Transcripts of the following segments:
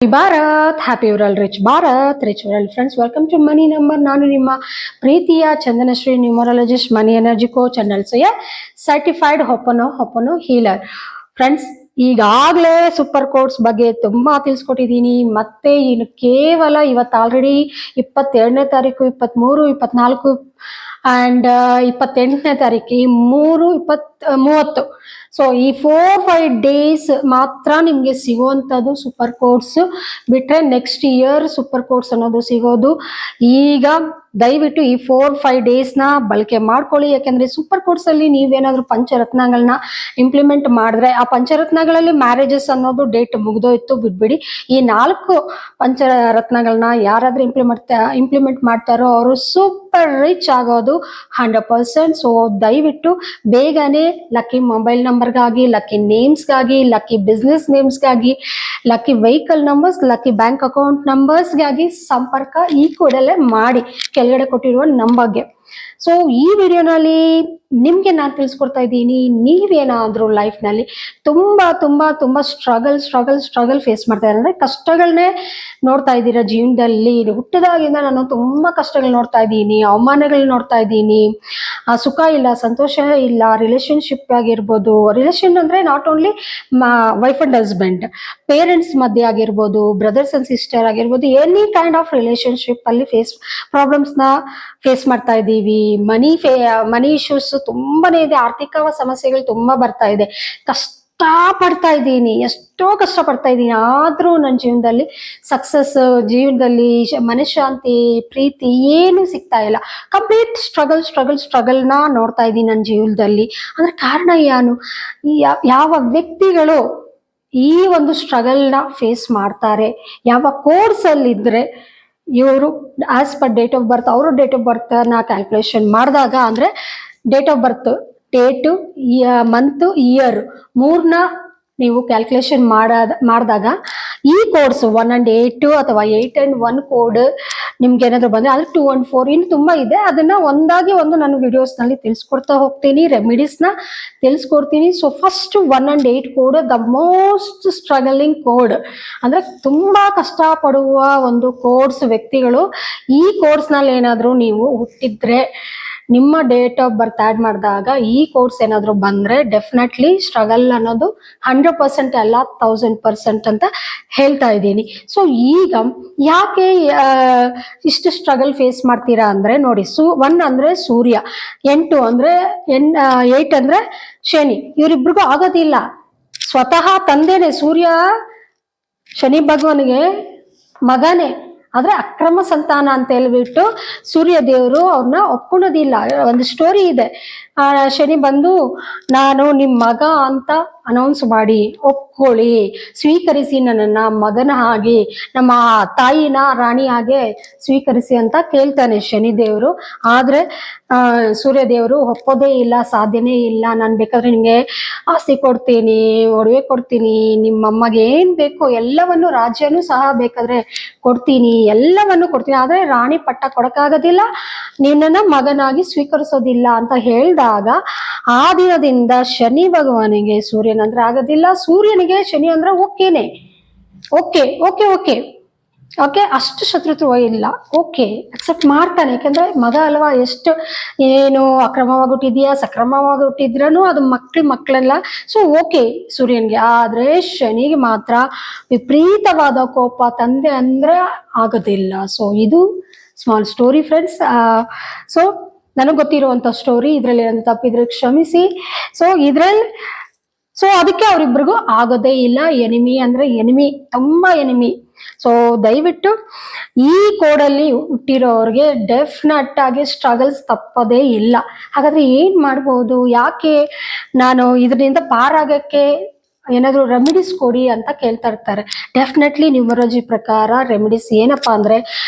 Bharat happy world rich Bharat rich world friends welcome to money number. ನಾನು ನಿಮ್ಮ ಪ್ರೀತಿಯ Chandanashri numerologist, money energy coach and also certified hooponopono healer. Friends, ಈಗಾಗಲೇ super codes ಬಗ್ಗೆ ತುಂಬಾ ತಿಳಿಸ್ಕೊಟ್ಟಿದ್ದೀನಿ. ಮತ್ತೆ ಇನ್ನು ಕೇವಲ ಇವತ್ತು ಆಲ್ರೆಡಿ 22ನೇ ತಾರೀಕು, 23, 24 ಅಂಡ್ 28ನೇ ತಾರೀಕು, ಈ 30. ಸೊ ಈ 4-5 ಡೇಸ್ ಮಾತ್ರ ನಿಮ್ಗೆ ಸಿಗುವಂಥದ್ದು ಸೂಪರ್ ಕೋಡ್ಸ್. ಬಿಟ್ರೆ ನೆಕ್ಸ್ಟ್ ಇಯರ್ ಸೂಪರ್ ಕೋಡ್ಸ್ ಅನ್ನೋದು ಸಿಗೋದು. ಈಗ ದಯವಿಟ್ಟು ಈ 4-5 ಡೇಸ್ನ ಬಳಕೆ ಮಾಡ್ಕೊಳ್ಳಿ. ಯಾಕೆಂದ್ರೆ ಸೂಪರ್ ಕೋಡ್ಸ್ ಅಲ್ಲಿ ನೀವೇನಾದ್ರೂ ಪಂಚರತ್ನಗಳನ್ನ ಇಂಪ್ಲಿಮೆಂಟ್ ಮಾಡಿದ್ರೆ, ಆ ಪಂಚರತ್ನಗಳಲ್ಲಿ ಮ್ಯಾರೇಜಸ್ ಅನ್ನೋದು ಡೇಟ್ ಮುಗ್ದೋಯ್ತು, ಬಿಟ್ಬಿಡಿ. ಈ 4 ಪಂಚರತ್ನಗಳನ್ನ ಯಾರಾದ್ರೂ ಇಂಪ್ಲಿಮೆಂಟ್ ಮಾಡ್ತಾರೋ ಅವರು ಸೂಪರ್ ರಿಚ್ ಆಗೋದು 100%. ಸೊ ದಯವಿಟ್ಟು ಬೇಗನೆ ಲಕ್ಕಿ ಮೊಬೈಲ್ ನಂಬರ್ಗಾಗಿ, ಲಕ್ಕಿ ನೇಮ್ಸ್ಗಾಗಿ, ಲಕ್ಕಿ ಬಿಸ್ನೆಸ್ ನೇಮ್ಸ್ಗಾಗಿ, lucky vehicle numbers, lucky bank account ನಂಬರ್ಸ್ಗಾಗಿ ಸಂಪರ್ಕ ಈ ಕೂಡಲೇ ಮಾಡಿ ಕೆಳಗಡೆ ಕೊಟ್ಟಿರುವ ನಂಬರ್ಗೆ. ಸೊ ಈ ವಿಡಿಯೋನಲ್ಲಿ ನಿಮ್ಗೆ ನಾನು ತಿಳಿಸ್ಕೊಡ್ತಾ ಇದ್ದೀನಿ, ನೀವೇನಾದ್ರೂ ಲೈಫ್ನಲ್ಲಿ ತುಂಬಾ ತುಂಬಾ ತುಂಬಾ ಸ್ಟ್ರಗಲ್ ಫೇಸ್ ಮಾಡ್ತಾ ಇದ್ದಾರೆ ಅಂದ್ರೆ ಕಷ್ಟಗಳನ್ನೇ ನೋಡ್ತಾ ಇದ್ದೀರಾ ಜೀವನದಲ್ಲಿ. ಹುಟ್ಟದಾಗಿಂದ ನಾನು ತುಂಬಾ ಕಷ್ಟಗಳು ನೋಡ್ತಾ ಇದ್ದೀನಿ, ಅವಮಾನಗಳು ನೋಡ್ತಾ ಇದ್ದೀನಿ, ಸುಖ ಇಲ್ಲ, ಸಂತೋಷ ಇಲ್ಲ, ರಿಲೇಶನ್ಶಿಪ್ ಆಗಿರ್ಬೋದು. ರಿಲೇಶನ್ ಅಂದ್ರೆ not only wife and husband, parents ಮಧ್ಯೆ ಆಗಿರ್ಬೋದು, ಬ್ರದರ್ಸ್ ಅಂಡ್ ಸಿಸ್ಟರ್ ಆಗಿರ್ಬೋದು, ಎನಿ ಕೈಂಡ್ ಆಫ್ ರಿಲೇಶನ್ಶಿಪ್ ಅಲ್ಲಿ ಪ್ರಾಬ್ಲಮ್ಸ್ನ ಫೇಸ್ ಮಾಡ್ತಾ ಇದ್ದೀವಿ. ಮನಿ ಇಶ್ಯೂಸ್ ತುಂಬಾನೇ ಇದೆ, ಆರ್ಥಿಕ ಸಮಸ್ಯೆಗಳು ತುಂಬಾ ಬರ್ತಾ ಇದೆ. ಕಷ್ಟಪಡ್ತಾ ಇದ್ದೀನಿ, ಎಷ್ಟೋ ಕಷ್ಟಪಡ್ತಾ ಇದ್ದೀನಿ, ಆದ್ರೂ ನನ್ನ ಜೀವನದಲ್ಲಿ ಸಕ್ಸಸ್, ಜೀವನದಲ್ಲಿ ಮನಃಶಾಂತಿ, ಪ್ರೀತಿ ಏನು ಸಿಗ್ತಾ ಇಲ್ಲ. ಕಂಪ್ಲೀಟ್ ಸ್ಟ್ರಗಲ್ನ ನೋಡ್ತಾ ಇದ್ದೀನಿ ನನ್ನ ಜೀವನದಲ್ಲಿ. ಅಂದ್ರೆ ಕಾರಣ ಏನು? ಯಾವ ವ್ಯಕ್ತಿಗಳು ಈ ಒಂದು ಸ್ಟ್ರಗಲ್ನ ಫೇಸ್ ಮಾಡ್ತಾರೆ, ಯಾವ ಕೋರ್ಸ್ ಅಲ್ಲಿ ಇದ್ರೆ ಇವರು as per date of birth, ಅವರು ಡೇಟ್ ಆಫ್ ಬರ್ತ್ ನ ಕ್ಯಾಲ್ಕುಲೇಷನ್ ಮಾಡಿದಾಗ, ಅಂದ್ರೆ date of birth, date, month, year 3ನ ನೀವು ಕ್ಯಾಲ್ಕುಲೇಷನ್ ಮಾಡಿದಾಗ ಈ ಕೋಡ್ಸ್ 1 and 8 ಅಥವಾ 8 and 1 ಕೋಡ್ ನಿಮ್ಗೆ ಏನಾದ್ರು ಬಂದ್ರೆ, ಅದ್ರ 2 and 4 ಇನ್ನು ತುಂಬಾ ಇದೆ. ಅದನ್ನ ಒಂದಾಗಿ ನಾನು ವಿಡಿಯೋಸ್ ನಲ್ಲಿ ತಿಳಿಸ್ಕೊಡ್ತಾ ಹೋಗ್ತೀನಿ, ರೆಮಿಡೀಸ್ ನ ತಿಳಿಸ್ಕೊಡ್ತೀನಿ. So first 1 and 8 code the most struggling code, ಅಂದ್ರೆ ತುಂಬಾ ಕಷ್ಟ ಪಡುವ ಒಂದು ಕೋಡ್ಸ್. ವ್ಯಕ್ತಿಗಳು ಈ ಕೋಡ್ಸ್ ನಲ್ಲಿ ಏನಾದ್ರು ನೀವು ಹುಟ್ಟಿದ್ರೆ, ನಿಮ್ಮ ಡೇಟ್ ಆಫ್ ಬರ್ತ್ ಆಡ್ ಮಾಡಿದಾಗ ಈ ಕೋಡ್ಸ್ ಏನಾದ್ರು ಬಂದ್ರೆ ಡೆಫಿನೆಟ್ಲಿ ಸ್ಟ್ರಗಲ್ ಅನ್ನೋದು 100% ಅಲ್ಲ, 1000% ಅಂತ ಹೇಳ್ತಾ ಇದ್ದೀನಿ. ಸೊ ಈಗ ಯಾಕೆ ಇಷ್ಟು ಸ್ಟ್ರಗಲ್ ಫೇಸ್ ಮಾಡ್ತೀರಾ ಅಂದ್ರೆ ನೋಡಿ, 1 ಅಂದ್ರೆ ಸೂರ್ಯ, 8 ಅಂದ್ರೆ 8 ಅಂದ್ರೆ ಶನಿ. ಇವರಿಬ್ರಿಗೂ ಆಗೋದಿಲ್ಲ. ಸ್ವತಃ ತಂದೆನೆ ಸೂರ್ಯ ಶನಿ ಭಗವಾನಿಗೆ ಮಗನೇ, ಆದ್ರೆ ಅಕ್ರಮ ಸಂತಾನ ಅಂತ ಹೇಳ್ಬಿಟ್ಟು ಸೂರ್ಯ ದೇವರು ಅವ್ರನ್ನ ಒಪ್ಕೊಳ್ಳೋದಿಲ್ಲ. ಒಂದು ಸ್ಟೋರಿ ಇದೆ, ಶನಿ ಬಂದು ನಾನು ನಿಮ್ ಮಗ ಅಂತ ಅನೌನ್ಸ್ ಮಾಡಿ ಒಪ್ಕೊಳ್ಳಿ, ಸ್ವೀಕರಿಸಿ, ನನ್ನನ್ನ ಮಗನ ಹಾಗೆ, ನಮ್ಮ ತಾಯಿನ ರಾಣಿ ಹಾಗೆ ಸ್ವೀಕರಿಸಿ ಅಂತ ಕೇಳ್ತಾನೆ ಶನಿ ದೇವರು. ಆದ್ರೆ ಸೂರ್ಯ ದೇವರು ಒಪ್ಪೋದೇ ಇಲ್ಲ, ಸಾಧ್ಯನೇ ಇಲ್ಲ. ನಾನು ಬೇಕಾದ್ರೆ ನಿಮ್ಗೆ ಆಸ್ತಿ ಕೊಡ್ತೀನಿ, ಒಡವೆ ಕೊಡ್ತೀನಿ, ನಿಮ್ಮಮ್ಮಗೆ ಏನ್ ಬೇಕು ಎಲ್ಲವನ್ನು, ರಾಜ್ಯನೂ ಸಹ ಬೇಕಾದ್ರೆ ಕೊಡ್ತೀನಿ, ಎಲ್ಲವನ್ನು ಕೊಡ್ತೀನಿ, ಆದ್ರೆ ರಾಣಿ ಪಟ್ಟ ಕೊಡಕ್ಕಾಗೋದಿಲ್ಲ, ನಿನ್ನನ್ನ ಮಗನಾಗಿ ಸ್ವೀಕರಿಸೋದಿಲ್ಲ ಅಂತ ಹೇಳಿದಾಗ, ಆ ದಿನದಿಂದ ಶನಿ ಭಗವಾನಿಗೆ ಸೂರ್ಯನ ಅಂದ್ರೆ ಆಗೋದಿಲ್ಲ, ಸೂರ್ಯನಿಗೆ ಶನಿ ಅಂದ್ರೆ ಓಕೆನೆ, ಓಕೆ ಅಷ್ಟು ಶತ್ರುತ್ವ ಇಲ್ಲ, ಓಕೆ ಅಕ್ಸೆಪ್ಟ್ ಮಾಡ್ತಾನೆ. ಯಾಕಂದ್ರೆ ಮಗ ಅಲ್ವಾ, ಎಷ್ಟು ಏನು ಅಕ್ರಮವಾಗಿ ಹುಟ್ಟಿದ್ಯಾ, ಸಕ್ರಮವಾಗಿ ಹುಟ್ಟಿದ್ರೂ ಅದು ಮಕ್ಕಳೆಲ್ಲ. ಸೊ ಓಕೆ ಸೂರ್ಯನ್ಗೆ. ಆದ್ರೆ ಶನಿಗೆ ಮಾತ್ರ ವಿಪರೀತವಾದ ಕೋಪ, ತಂದೆ ಅಂದ್ರೆ ಆಗೋದಿಲ್ಲ. ಸೊ ಇದು ಸ್ಮಾಲ್ ಸ್ಟೋರಿ ಫ್ರೆಂಡ್ಸ್. ಸೊ ನನಗೆ ಗೊತ್ತಿರುವಂತ ಸ್ಟೋರಿ, ಇದ್ರಲ್ಲಿ ಏನಂತ ತಪ್ಪಿದ್ರೆ ಕ್ಷಮಿಸಿ. ಸೊ ಅದಕ್ಕೆ ಅವರಿಬ್ರಿಗೂ ಆಗೋದೇ ಇಲ್ಲ. ಎನಿಮಿ ಅಂದ್ರೆ ತುಂಬಾ ಎನಿಮಿ. ಸೊ ದಯವಿಟ್ಟು ಈ ಕೋಡಲ್ಲಿ ಹುಟ್ಟಿರೋರಿಗೆ ಡೆಫಿನೆಟ್ ಆಗಿ ಸ್ಟ್ರಗಲ್ಸ್ ತಪ್ಪದೇ ಇಲ್ಲ. ಹಾಗಾದ್ರೆ ಏನ್ ಮಾಡ್ಬೋದು, ಯಾಕೆ ನಾನು ಇದರಿಂದ ಪಾರಾಗಕ್ಕೆ ಏನಾದ್ರು ರೆಮಿಡೀಸ್ ಕೊಡಿ ಅಂತ ಕೇಳ್ತಾ ಇರ್ತಾರೆ. ಡೆಫಿನೆಟ್ಲಿ ನ್ಯೂಮರಾಲಜಿ ಪ್ರಕಾರ ರೆಮಿಡೀಸ್ ಏನಪ್ಪಾ ಅಂದ್ರೆ,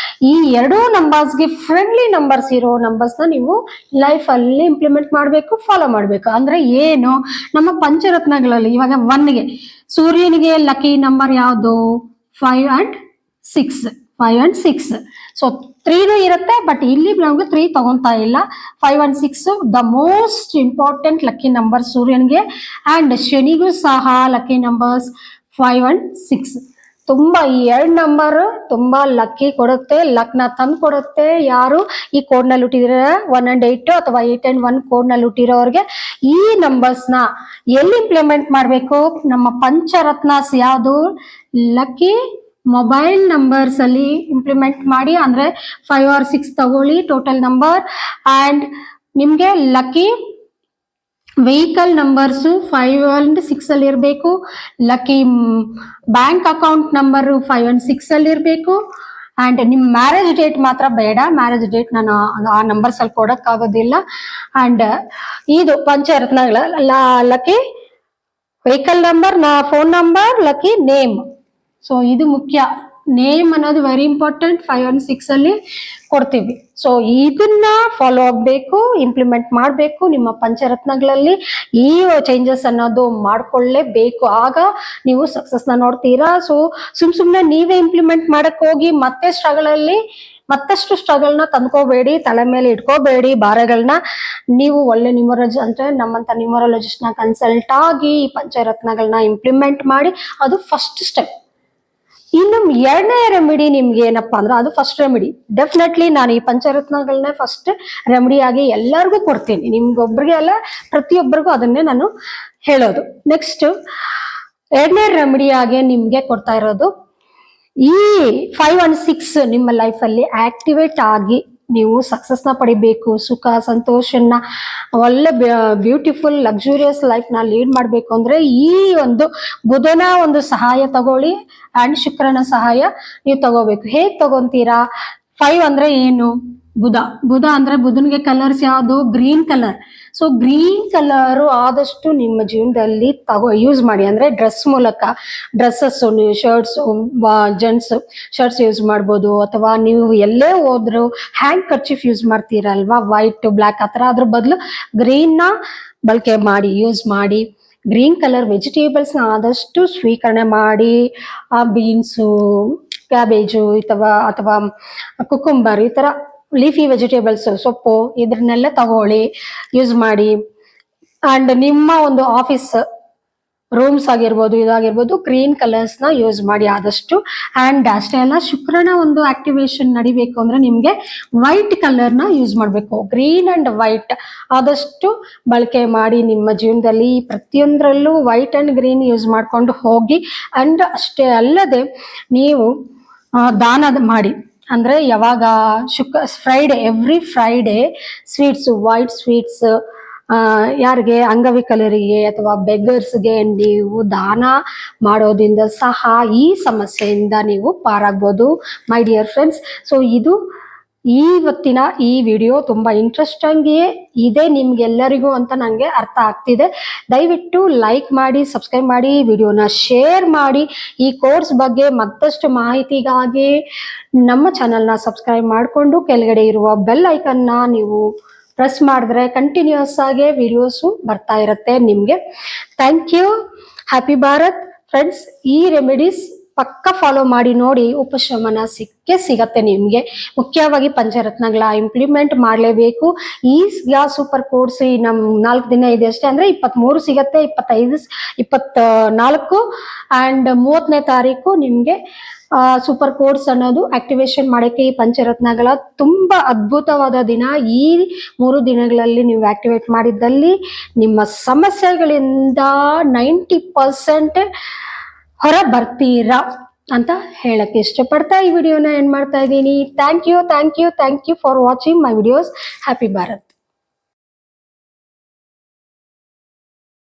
ಈ 2 ನಂಬರ್ಸ್ಗೆ ಫ್ರೆಂಡ್ಲಿ ನಂಬರ್ಸ್ ಇರೋ ನಂಬರ್ಸ್ನ ನೀವು ಲೈಫ್ ಅಲ್ಲಿ ಇಂಪ್ಲಿಮೆಂಟ್ ಮಾಡಬೇಕು, ಫಾಲೋ ಮಾಡಬೇಕು. ಅಂದ್ರೆ ಏನು, ನಮ್ಮ ಪಂಚರತ್ನಗಳಲ್ಲಿ ಇವಾಗ 1ಗೆ ಸೂರ್ಯನಿಗೆ ಲಕ್ಕಿ ನಂಬರ್ ಯಾವುದು? 5 and 6. ಸೊ 3 ಇರುತ್ತೆ, ಬಟ್ ಇಲ್ಲಿ ನಮ್ಗೆ 3 ತಗೊಂತಾ ಇಲ್ಲ. 5 and 6 the most important lucky number ಸೂರ್ಯನ್ಗೆ, ಅಂಡ್ ಶನಿಗೂ ಸಹ ಲಕ್ಕಿ ನಂಬರ್ಸ್ 5 and 6. ತುಂಬಾ ಈ 2 ನಂಬರ್ ತುಂಬಾ ಲಕ್ಕಿ ಕೊಡುತ್ತೆ, ಲಕ್ನ ತಂದು ಕೊಡುತ್ತೆ. ಯಾರು ಈ ಕೋಡ್ ನಲ್ಲಿ ಹುಟ್ಟಿದ್ರೆ 1 and 8 ಅಥವಾ 8 and 1 ಕೋಡ್ ನಲ್ಲಿ ಹುಟ್ಟಿರೋರಿಗೆ ಈ ನಂಬರ್ಸ್ ನ ಎಲ್ಲಿ ಇಂಪ್ಲಿಮೆಂಟ್ ಮಾಡ್ಬೇಕು? ನಮ್ಮ ಪಂಚರತ್ನಾಸ್ ಯಾವುದು? ಲಕ್ಕಿ ಮೊಬೈಲ್ ನಂಬರ್ಸ್ ಅಲ್ಲಿ ಇಂಪ್ಲಿಮೆಂಟ್ ಮಾಡಿ. ಅಂದ್ರೆ 5 or 6 ತಗೊಳ್ಳಿ ಟೋಟಲ್ ನಂಬರ್. ಅಂಡ್ ನಿಮ್ಗೆ ಲಕ್ಕಿ ವೆಹಿಕಲ್ ನಂಬರ್ಸ್ 5 and 6 ಅಲ್ಲಿ ಇರಬೇಕು. Lucky bank account number 5 and 6 ಅಲ್ಲಿ ಇರಬೇಕು. ಅಂಡ್ ನಿಮ್ ಮ್ಯಾರೇಜ್ ಡೇಟ್ ಮಾತ್ರ ಬೇಡ, ಮ್ಯಾರೇಜ್ ಡೇಟ್ ನಾನು ಆ ನಂಬರ್ಸ್ ಅಲ್ಲಿ ಕೊಡಕ್ಕಾಗೋದಿಲ್ಲ. ಅಂಡ್ ಇದು ಪಂಚರತ್ನಗಳ lucky vehicle number, phone number, lucky name. So ಇದು ಮುಖ್ಯ. ನೇಮ್ ಅನ್ನೋದು ವೆರಿ ಇಂಪಾರ್ಟೆಂಟ್. 5 and 6 ಅಲ್ಲಿ ಕೊಡ್ತೀವಿ. ಸೊ ಇದನ್ನ ಫಾಲೋ ಆಗ್ಬೇಕು, ಇಂಪ್ಲಿಮೆಂಟ್ ಮಾಡಬೇಕು. ನಿಮ್ಮ ಪಂಚರತ್ನಗಳಲ್ಲಿ ಈ ಚೇಂಜಸ್ ಅನ್ನೋದು ಮಾಡ್ಕೊಳ್ಳೇಬೇಕು. ಆಗ ನೀವು ಸಕ್ಸಸ್ ನ ನೋಡ್ತೀರಾ. ಸೊ ಸುಮ್ನೆ ನೀವೇ ಇಂಪ್ಲಿಮೆಂಟ್ ಮಾಡಕ್ ಹೋಗಿ ಮತ್ತಷ್ಟು ಸ್ಟ್ರಗಲ್ ನ ತಂದ್ಕೋಬೇಡಿ, ತಲೆ ಮೇಲೆ ಇಟ್ಕೋಬೇಡಿ ಭಾರಗಳನ್ನ. ನೀವು ಒಳ್ಳೆ ನ್ಯೂಮರಾಲಜಿ ಅಂದ್ರೆ ನಮ್ಮಂತ ನ್ಯೂಮರಾಲಜಿಸ್ಟ್ ನ ಕನ್ಸಲ್ಟ್ ಆಗಿ ಈ ಪಂಚರತ್ನಗಳನ್ನ ಇಂಪ್ಲಿಮೆಂಟ್ ಮಾಡಿ, ಅದು ಫಸ್ಟ್ ಸ್ಟೆಪ್. ಇನ್ನು 2ನೇ ರೆಮಿಡಿ ನಿಮ್ಗೆ ಏನಪ್ಪಾ ಅಂದ್ರೆ, ಅದು ಫಸ್ಟ್ ರೆಮಿಡಿ. ಡೆಫಿನೆಟ್ಲಿ ನಾನು ಈ ಪಂಚರತ್ನಗಳನ್ನ ಫಸ್ಟ್ ರೆಮಿಡಿ ಆಗಿ ಎಲ್ಲರಿಗೂ ಕೊಡ್ತೀನಿ. ನಿಮ್ಗೊಬ್ರಿಗೆ ಅಲ್ಲ, ಪ್ರತಿಯೊಬ್ಬರಿಗೂ ಅದನ್ನೇ ನಾನು ಹೇಳೋದು. ನೆಕ್ಸ್ಟ್ 2ನೇ ರೆಮಿಡಿ ಆಗಿ ನಿಮ್ಗೆ ಕೊಡ್ತಾ ಇರೋದು, ಈ 5 and 6 ನಿಮ್ಮ ಲೈಫ್ ಅಲ್ಲಿ ಆಕ್ಟಿವೇಟ್ ಆಗಿ ನೀವು ಸಕ್ಸಸ್ ನ ಪಡಿಬೇಕು, ಸುಖ ಸಂತೋಷನ, ಒಳ್ಳೆ ಬ್ಯೂಟಿಫುಲ್ ಲಕ್ಸುರಿಯಸ್ ಲೈಫ್ ನ ಲೀಡ್ ಮಾಡ್ಬೇಕು ಅಂದ್ರೆ ಈ ಒಂದು ಬುಧನ ಒಂದು ಸಹಾಯ ತಗೊಳ್ಳಿ. ಅಂಡ್ ಶುಕ್ರನ ಸಹಾಯ ನೀವು ತಗೋಬೇಕು. ಹೇಗ್ ತಗೊಂತೀರಾ? 5 ಅಂದ್ರೆ ಏನು? ಬುಧ ಅಂದ್ರೆ ಬುಧನ್ಗೆ ಕಲರ್ಸ್ ಯಾವುದು? Green colour. So green colour ಆದಷ್ಟು ನಿಮ್ಮ ಜೀವನದಲ್ಲಿ ಯೂಸ್ ಮಾಡಿ. ಅಂದ್ರೆ ಡ್ರೆಸ್ ಮೂಲಕ, dresses, shirts, gents shirts use ಮಾಡ್ಬೋದು. ಅಥವಾ ನೀವು ಎಲ್ಲೇ ಹೋದ್ರು ಹ್ಯಾಂಡ್ ಕರ್ಚಿಫ್ ಯೂಸ್ ಮಾಡ್ತೀರಲ್ವಾ, ವೈಟ್ ಬ್ಲ್ಯಾಕ್ ಆತರ, ಅದ್ರ ಬದಲು ಗ್ರೀನ್ ನ ಬಳಕೆ ಮಾಡಿ, ಯೂಸ್ ಮಾಡಿ. ಗ್ರೀನ್ ಕಲರ್ ವೆಜಿಟೇಬಲ್ಸ್ ನ ಆದಷ್ಟು ಸ್ವೀಕರಣೆ ಮಾಡಿ. ಬೀನ್ಸು, ಕ್ಯಾಬೇಜು ಅಥವಾ ಕುಕುಂಬರ್, ಈ ತರ ಲೀಫಿ ವೆಜಿಟೇಬಲ್ಸ್, ಸೊಪ್ಪು, ಇದ್ರನ್ನೆಲ್ಲ ತಗೊಳ್ಳಿ, ಯೂಸ್ ಮಾಡಿ. ಅಂಡ್ ನಿಮ್ಮ ಒಂದು ಆಫೀಸ್ ರೂಮ್ಸ್ ಆಗಿರ್ಬೋದು, ಇದಾಗಿರ್ಬೋದು, ಗ್ರೀನ್ ಕಲರ್ಸ್ ನ ಯೂಸ್ ಮಾಡಿ ಆದಷ್ಟು. ಅಂಡ್ ಅಷ್ಟೇ ಅಲ್ಲ, ಶುಕ್ರನ ಒಂದು ಆಕ್ಟಿವೇಶನ್ ನಡಿಬೇಕು ಅಂದ್ರೆ ನಿಮ್ಗೆ ವೈಟ್ ಕಲರ್ ನ ಯೂಸ್ ಮಾಡ್ಬೇಕು. ಗ್ರೀನ್ ಅಂಡ್ ವೈಟ್ ಆದಷ್ಟು ಬಳಕೆ ಮಾಡಿ ನಿಮ್ಮ ಜೀವನದಲ್ಲಿ. ಪ್ರತಿಯೊಂದರಲ್ಲೂ ವೈಟ್ ಅಂಡ್ ಗ್ರೀನ್ ಯೂಸ್ ಮಾಡ್ಕೊಂಡು ಹೋಗಿ. ಅಂಡ್ ಅಷ್ಟೇ ಅಲ್ಲದೆ ನೀವು ದಾನ ಮಾಡಿ. ಅಂದ್ರೆ ಯಾವಾಗ Friday, every Friday sweets, white sweets ಯಾರಿಗೆ ಅಂಗವಿಕಲರಿಗೆ ಅಥವಾ ಬೆಗರ್ಸ್ಗೆ ನೀವು ದಾನ ಮಾಡೋದ್ರಿಂದ ಸಹ ಈ ಸಮಸ್ಯೆಯಿಂದ ನೀವು ಪಾರಾಗ್ಬೋದು ಮೈ ಡಿಯರ್ ಫ್ರೆಂಡ್ಸ್. ಸೊ ಇದು ಇವತ್ತಿನ ಈ ವಿಡಿಯೋ ತುಂಬಾ ಇಂಟ್ರೆಸ್ಟಿಂಗ್ ಇದೆ ನಿಮ್ಗೆಲ್ಲರಿಗೂ ಅಂತ ನನಗೆ ಅರ್ಥ ಆಗ್ತಿದೆ. ದಯವಿಟ್ಟು ಲೈಕ್ ಮಾಡಿ, ಸಬ್ಸ್ಕ್ರೈಬ್ ಮಾಡಿ, ವಿಡಿಯೋನ ಶೇರ್ ಮಾಡಿ. ಈ ಕೋರ್ಸ್ ಬಗ್ಗೆ ಮತ್ತಷ್ಟು ಮಾಹಿತಿಗಾಗಿ ನಮ್ಮ ಚಾನಲ್ನ ಸಬ್ಸ್ಕ್ರೈಬ್ ಮಾಡಿಕೊಂಡು ಕೆಳಗಡೆ ಇರುವ ಬೆಲ್ ಐಕನ್ನ ನೀವು ಪ್ರೆಸ್ ಮಾಡಿದ್ರೆ ಕಂಟಿನ್ಯೂಸ್ ಆಗಿ ವಿಡಿಯೋಸು ಬರ್ತಾ ಇರುತ್ತೆ ನಿಮ್ಗೆ. Thank you. Happy Bharat friends. ಈ ರೆಮಿಡೀಸ್ ಪಕ್ಕ ಫಾಲೋ ಮಾಡಿ ನೋಡಿ, ಉಪಶಮನ ಸಿಗತ್ತೆ ನಿಮ್ಗೆ. ಮುಖ್ಯವಾಗಿ ಪಂಚರತ್ನಗಳ ಇಂಪ್ಲಿಮೆಂಟ್ ಮಾಡಲೇಬೇಕು. ಈಗ ಸೂಪರ್ ಕೋರ್ಸ್ ನಮ್ 4 ದಿನ ಇದೆ ಅಷ್ಟೇ. ಅಂದ್ರೆ 23 ಸಿಗತ್ತೆ, 25, 24 ಅಂಡ್ 30ನೇ ತಾರೀಕು ನಿಮ್ಗೆ ಸೂಪರ್ ಕೋರ್ಸ್ ಅನ್ನೋದು ಆಕ್ಟಿವೇಶನ್ ಮಾಡಕ್ಕೆ. ಈ ಪಂಚರತ್ನಗಳ ತುಂಬಾ ಅದ್ಭುತವಾದ ದಿನ. ಈ 3 ದಿನಗಳಲ್ಲಿ ನೀವು ಆಕ್ಟಿವೇಟ್ ಮಾಡಿದ್ದಲ್ಲಿ ನಿಮ್ಮ ಸಮಸ್ಯೆಗಳಿಂದ 90% ಹೊರ ಬರ್ತೀರಾ ಅಂತ ಹೇಳಕ್ಕೆ ಇಷ್ಟಪಡ್ತಾ ಈ ವಿಡಿಯೋನ ಎಂಡ್ ಮಾಡ್ತಾ ಇದ್ದೀನಿ. Thank you for watching my videos. Happy Bharat.